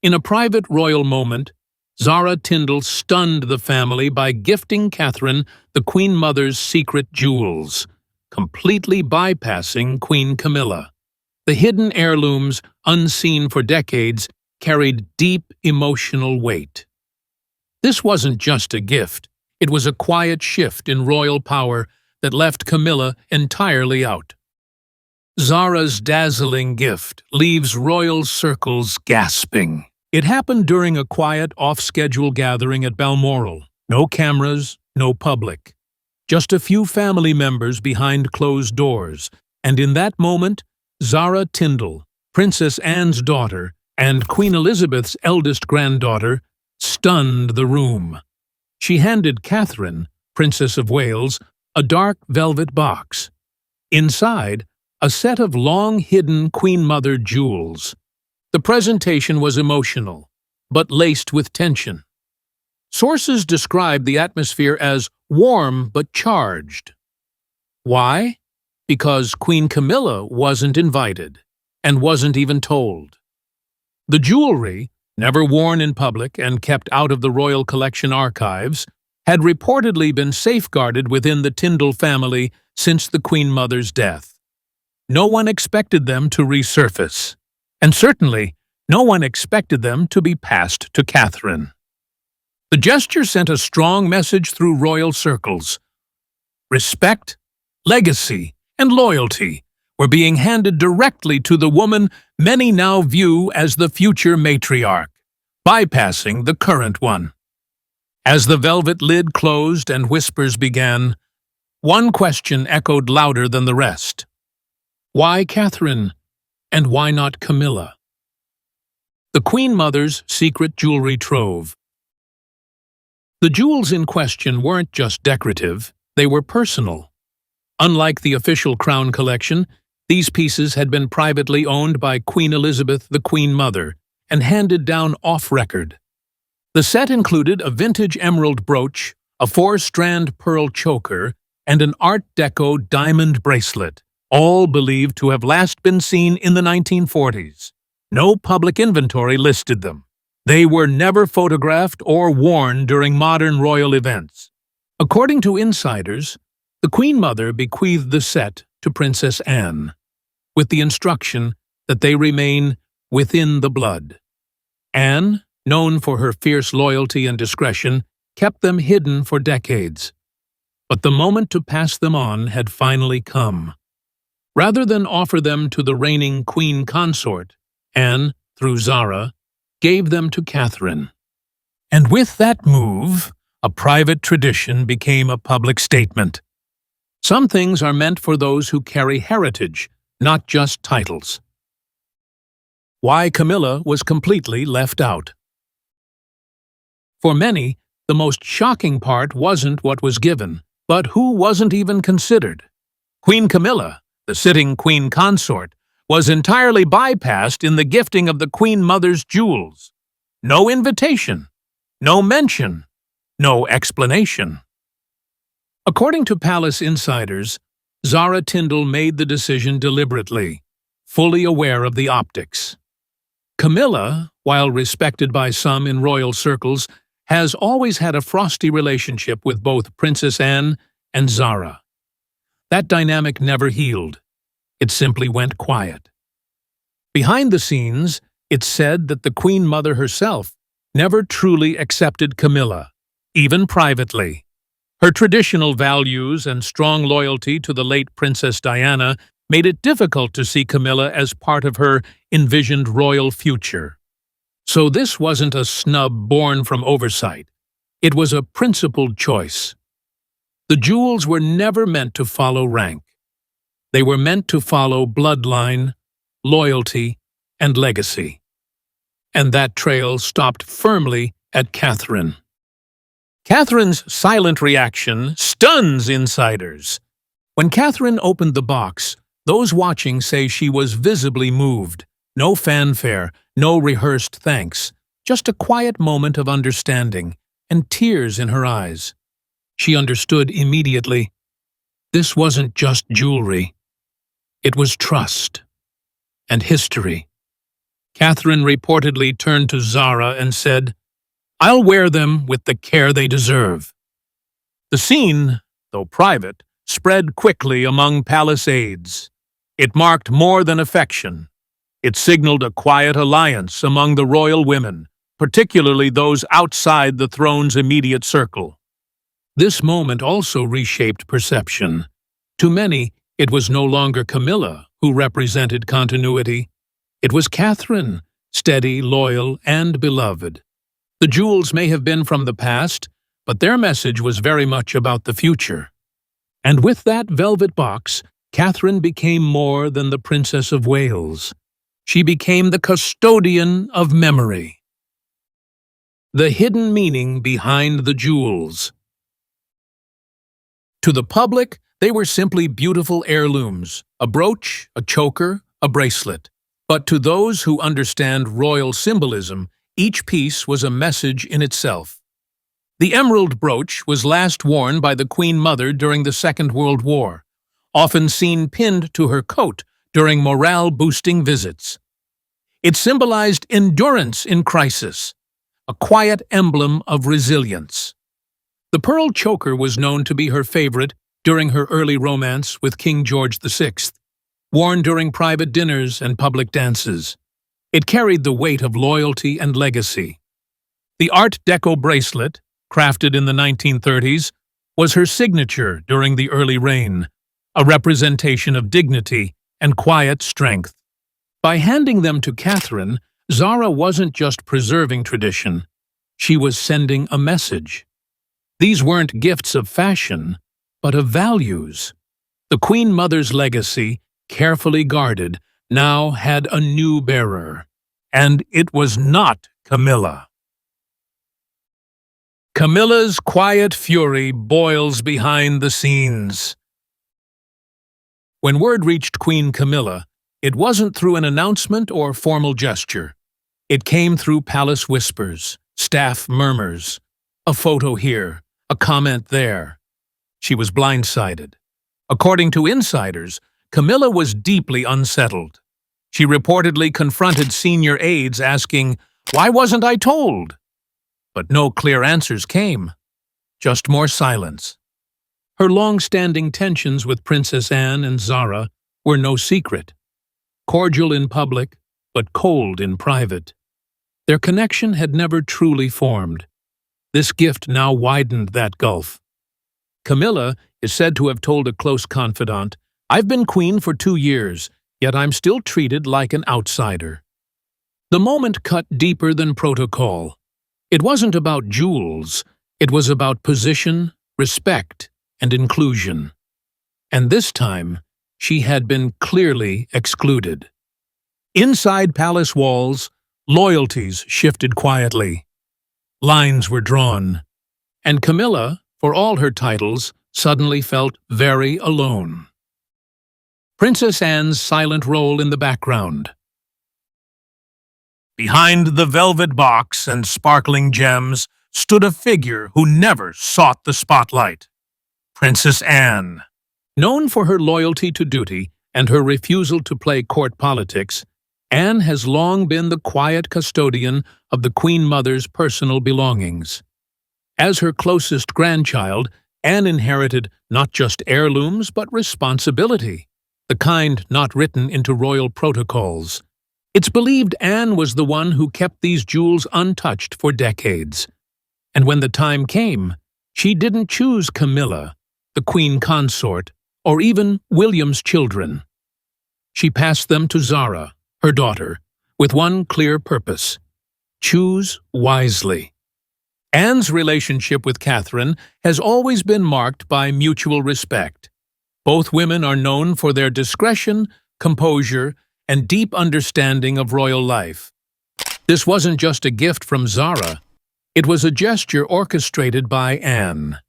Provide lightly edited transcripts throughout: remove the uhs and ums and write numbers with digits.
In a private royal moment, Zara Tindall stunned the family by gifting Catherine the Queen Mother's secret jewels, completely bypassing Queen Camilla. The hidden heirlooms, unseen for decades, carried deep emotional weight. This wasn't just a gift, it was a quiet shift in royal power that left Camilla entirely out. Zara's dazzling gift leaves royal circles gasping. It happened during a quiet, off-schedule gathering at Balmoral. No cameras, no public. Just a few family members behind closed doors, and in that moment, Zara Tindall, Princess Anne's daughter and Queen Elizabeth's eldest granddaughter, stunned the room. She handed Catherine, Princess of Wales, a dark velvet box. Inside, a set of long-hidden Queen Mother jewels. The presentation was emotional, but laced with tension. Sources described the atmosphere as warm but charged. Why? Because Queen Camilla wasn't invited, and wasn't even told. The jewelry, never worn in public and kept out of the royal collection archives, had reportedly been safeguarded within the Tindall family since the Queen Mother's death. No one expected them to resurface, and certainly no one expected them to be passed to Catherine. The gesture sent a strong message through royal circles. Respect, legacy, and loyalty were being handed directly to the woman many now view as the future matriarch, bypassing the current one. As the velvet lid closed and whispers began, one question echoed louder than the rest. Why Catherine, and why not Camilla? The Queen Mother's secret jewelry trove. The jewels in question weren't just decorative, they were personal. Unlike the official crown collection, these pieces had been privately owned by Queen Elizabeth, the Queen Mother, and handed down off-record. The set included a vintage emerald brooch, a 4-strand pearl choker, and an Art Deco diamond bracelet, all believed to have last been seen in the 1940s. No public inventory listed them. They were never photographed or worn during modern royal events. According to insiders, the Queen Mother bequeathed the set to Princess Anne, with the instruction that they remain within the blood. Anne, known for her fierce loyalty and discretion, kept them hidden for decades. But the moment to pass them on had finally come. Rather than offer them to the reigning queen consort, Anne, through Zara, gave them to Catherine. And with that move, a private tradition became a public statement. Some things are meant for those who carry heritage, not just titles. Why Camilla was completely left out. For many, the most shocking part wasn't what was given, but who wasn't even considered. Queen Camilla, the sitting queen consort, was entirely bypassed in the gifting of the Queen Mother's jewels. No invitation, no mention, no explanation. According to palace insiders, Zara Tindall made the decision deliberately, fully aware of the optics. Camilla, while respected by some in royal circles, has always had a frosty relationship with both Princess Anne and Zara. That dynamic never healed. It simply went quiet. Behind the scenes, it's said that the Queen Mother herself never truly accepted Camilla, even privately. Her traditional values and strong loyalty to the late Princess Diana made it difficult to see Camilla as part of her envisioned royal future. So this wasn't a snub born from oversight. It was a principled choice. The jewels were never meant to follow rank. They were meant to follow bloodline, loyalty, and legacy. And that trail stopped firmly at Catherine. Catherine's silent reaction stuns insiders. When Catherine opened the box, those watching say she was visibly moved. No fanfare, no rehearsed thanks, just a quiet moment of understanding and tears in her eyes. She understood immediately. This wasn't just jewelry. It was trust and history. Catherine reportedly turned to Zara and said, "I'll wear them with the care they deserve." The scene, though private, spread quickly among palace aides. It marked more than affection. It signaled a quiet alliance among the royal women, particularly those outside the throne's immediate circle. This moment also reshaped perception. To many, it was no longer Camilla who represented continuity. It was Catherine, steady, loyal, and beloved. The jewels may have been from the past, but their message was very much about the future. And with that velvet box, Catherine became more than the Princess of Wales. She became the custodian of memory. The hidden meaning behind the jewels. To the public, they were simply beautiful heirlooms, a brooch, a choker, a bracelet. But to those who understand royal symbolism, each piece was a message in itself. The emerald brooch was last worn by the Queen Mother during the Second World War, often seen pinned to her coat during morale-boosting visits. It symbolized endurance in crisis, a quiet emblem of resilience. The pearl choker was known to be her favorite during her early romance with King George VI, worn during private dinners and public dances. It carried the weight of loyalty and legacy. The Art Deco bracelet, crafted in the 1930s, was her signature during the early reign, a representation of dignity and quiet strength. By handing them to Catherine, Zara wasn't just preserving tradition, she was sending a message. These weren't gifts of fashion, but of values. The Queen Mother's legacy, carefully guarded, now had a new bearer. And it was not Camilla. Camilla's quiet fury boils behind the scenes. When word reached Queen Camilla, it wasn't through an announcement or formal gesture. It came through palace whispers, staff murmurs, a photo here, a comment there. She was blindsided. According to insiders, Camilla was deeply unsettled. She reportedly confronted senior aides asking, "Why wasn't I told?" But no clear answers came, just more silence. Her long-standing tensions with Princess Anne and Zara were no secret. Cordial in public, but cold in private. Their connection had never truly formed. This gift now widened that gulf. Camilla is said to have told a close confidant, "I've been queen for 2 years, yet I'm still treated like an outsider." The moment cut deeper than protocol. It wasn't about jewels, it was about position, respect, and inclusion. And this time, she had been clearly excluded. Inside palace walls, loyalties shifted quietly. Lines were drawn, and Camilla, for all her titles, suddenly felt very alone. Princess Anne's silent role in the background. Behind the velvet box and sparkling gems stood a figure who never sought the spotlight. Princess Anne. Known for her loyalty to duty and her refusal to play court politics, Anne has long been the quiet custodian of the Queen Mother's personal belongings. As her closest grandchild, Anne inherited not just heirlooms but responsibility, the kind not written into royal protocols. It's believed Anne was the one who kept these jewels untouched for decades. And when the time came, she didn't choose Camilla, the queen consort, or even William's children. She passed them to Zara, her daughter, with one clear purpose: choose wisely. Anne's relationship with Catherine has always been marked by mutual respect. Both women are known for their discretion, composure, and deep understanding of royal life. This wasn't just a gift from Zara, it was a gesture orchestrated by Anne.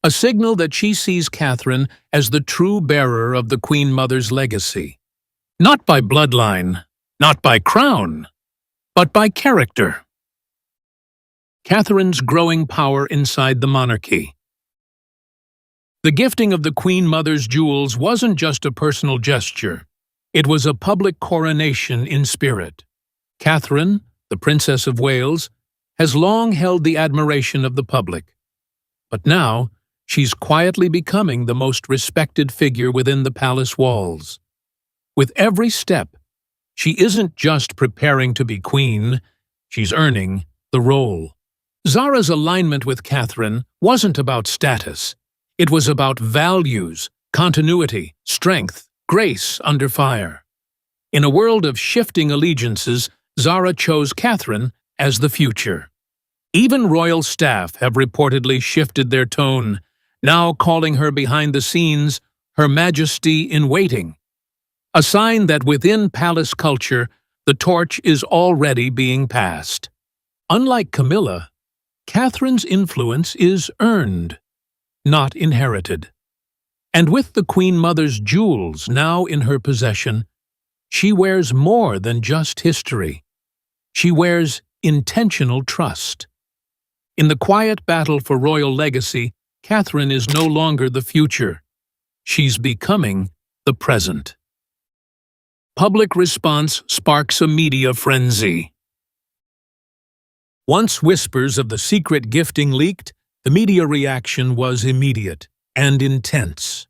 A signal that she sees Catherine as the true bearer of the Queen Mother's legacy. Not by bloodline, not by crown, but by character. Catherine's growing power inside the monarchy. The gifting of the Queen Mother's jewels wasn't just a personal gesture. It was a public coronation in spirit. Catherine, the Princess of Wales, has long held the admiration of the public. But now, she's quietly becoming the most respected figure within the palace walls. With every step, she isn't just preparing to be queen, she's earning the role. Zara's alignment with Catherine wasn't about status. It was about values, continuity, strength, grace under fire. In a world of shifting allegiances, Zara chose Catherine as the future. Even royal staff have reportedly shifted their tone, now calling her behind the scenes Her Majesty in Waiting, a sign that within palace culture, the torch is already being passed. Unlike Camilla, Catherine's influence is earned, not inherited. And with the Queen Mother's jewels now in her possession, she wears more than just history. She wears intentional trust. In the quiet battle for royal legacy, Catherine is no longer the future. She's becoming the present. Public response sparks a media frenzy. Once whispers of the secret gifting leaked, the media reaction was immediate and intense.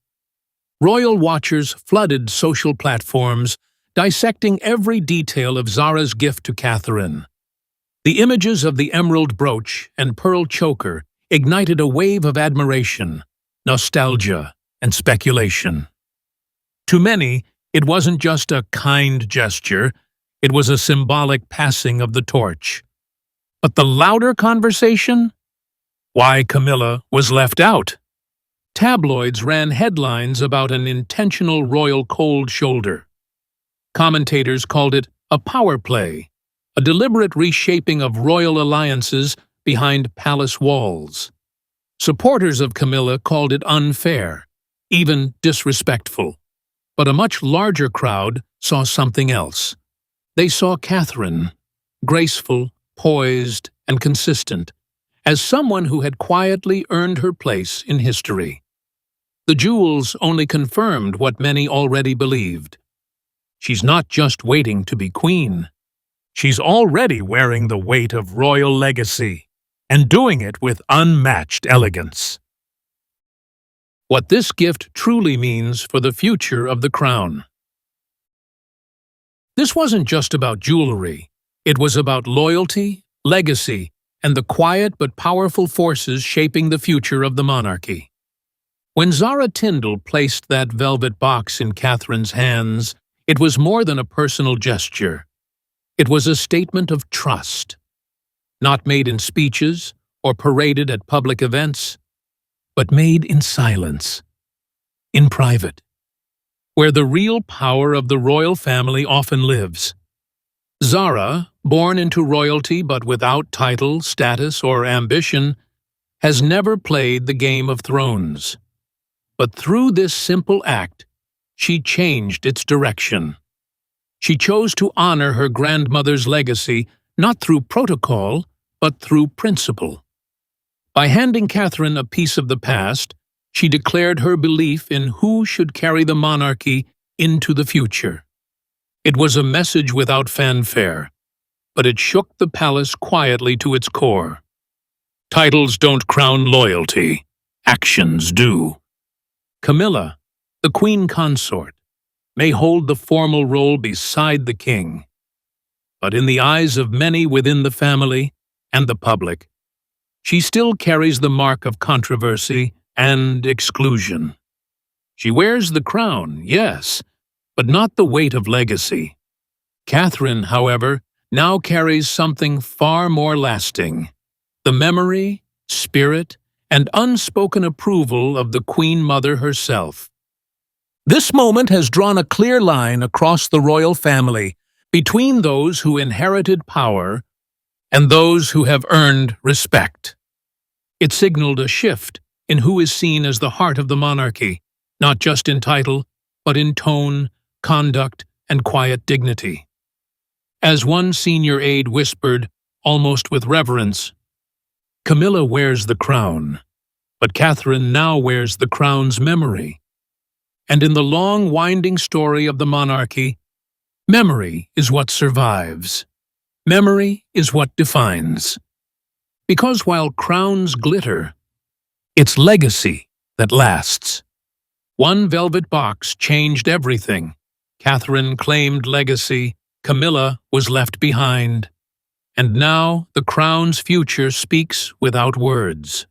Royal watchers flooded social platforms, dissecting every detail of Zara's gift to Catherine. The images of the emerald brooch and pearl choker ignited a wave of admiration, nostalgia, and speculation. To many, it wasn't just a kind gesture, it was a symbolic passing of the torch. But the louder conversation? Why Camilla was left out. Tabloids ran headlines about an intentional royal cold shoulder. Commentators called it a power play, a deliberate reshaping of royal alliances behind palace walls. Supporters of Camilla called it unfair, even disrespectful. But a much larger crowd saw something else. They saw Catherine, graceful, poised, and consistent, as someone who had quietly earned her place in history. The jewels only confirmed what many already believed. She's not just waiting to be queen. She's already wearing the weight of royal legacy, and doing it with unmatched elegance. What this gift truly means for the future of the crown. This wasn't just about jewelry. It was about loyalty, legacy, and the quiet but powerful forces shaping the future of the monarchy. When Zara Tindall placed that velvet box in Catherine's hands, it was more than a personal gesture. It was a statement of trust. Not made in speeches or paraded at public events, but made in silence, in private, where the real power of the royal family often lives. Zara, born into royalty but without title, status, or ambition, has never played the Game of Thrones. But through this simple act, she changed its direction. She chose to honor her grandmother's legacy not through protocol, but through principle. By handing Catherine a piece of the past, she declared her belief in who should carry the monarchy into the future. It was a message without fanfare, but it shook the palace quietly to its core. Titles don't crown loyalty, actions do. Camilla, the queen consort, may hold the formal role beside the king. But in the eyes of many within the family and the public, she still carries the mark of controversy and exclusion. She wears the crown, yes, but not the weight of legacy. Catherine, however, now carries something far more lasting: the memory, spirit, and unspoken approval of the Queen Mother herself. This moment has drawn a clear line across the royal family between those who inherited power and those who have earned respect. It signaled a shift in who is seen as the heart of the monarchy, not just in title, but in tone, conduct, and quiet dignity. As one senior aide whispered, almost with reverence, "Camilla wears the crown, but Catherine now wears the crown's memory." And in the long, winding story of the monarchy, memory is what survives. Memory is what defines. Because while crowns glitter, it's legacy that lasts. One velvet box changed everything. Catherine claimed legacy, Camilla was left behind. And now the crown's future speaks without words.